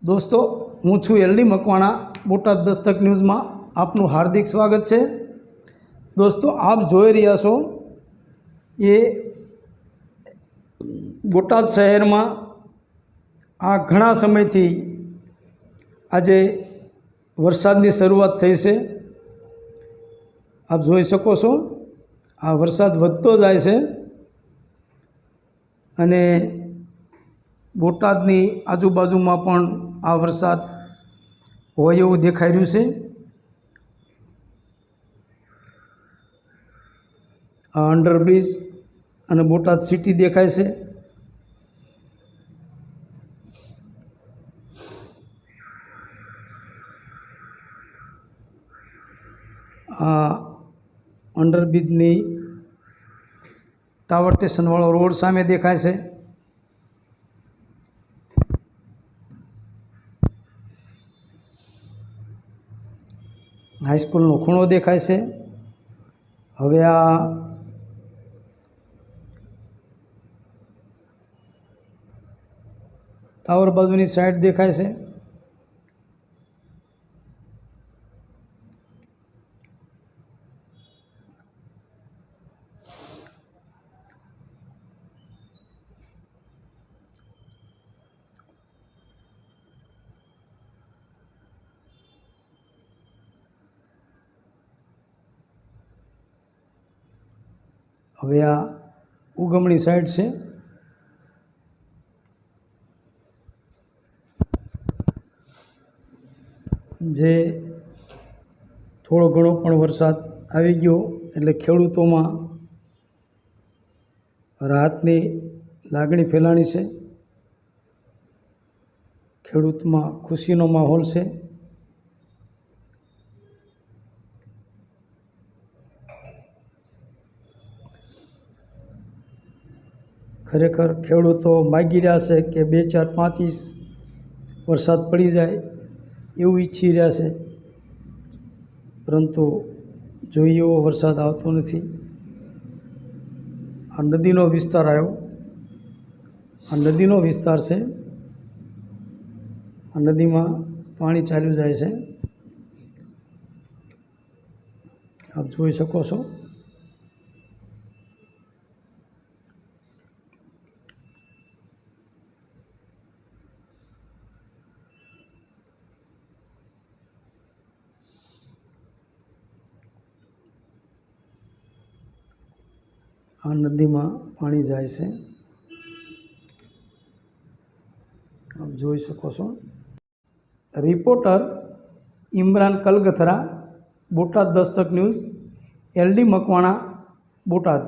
दोस्तों हूँ छूँ LD Makwana Botad Dastak news में आपनु हार्दिक स्वागत है। दोस्तों आप જોઈ રહ્યા છો ये बोटाद शहर में आ घणा समय थी आज वरसादनी शरूआत थई छे। आप જોઈ શકો છો आ वरसाद વધતો જાય છે અને બોટાદની આજુબાજુમાં પણ આ વરસાદ હોય એવું દેખાઈ રહ્યું છે। આ અંડરબ્રિજ અને બોટાદ સિટી દેખાય છે। આ અંડરબ્રિજની टावर स्टेशन वाळो रोड सामे देखाय छे। हाईस्कूल नो खूणो देखाय छे। हवे आ टावर बाजुनी साइड देखाय छे। हवे आ उगमणी साइड से जे थोड़ो घणो पण वरसाद आवी गयो एटले खेडूतोमां राहतनी लागणी फैलाणी छे। खेडूतमां खुशीनो माहोल छे। खरेखर खेडूतो मागी रह्या छे कि 2-4-5 इंच वरसाद पड़ी जाए एवुं ईच्छी रह्या छे, परंतु जोईए एवो वरसाद आवतो नथी। आ नदीनो विस्तार आव्यो। आ नदीनो विस्तार छे। आ नदीमां पाणी चाल्युं जाय छे। आप जोई शको छो। आ नदी में पानी जाए से आप जोई शको छो। Reporter Imran कलगथरा, Botad Dastak news, LD Makwana, Botad.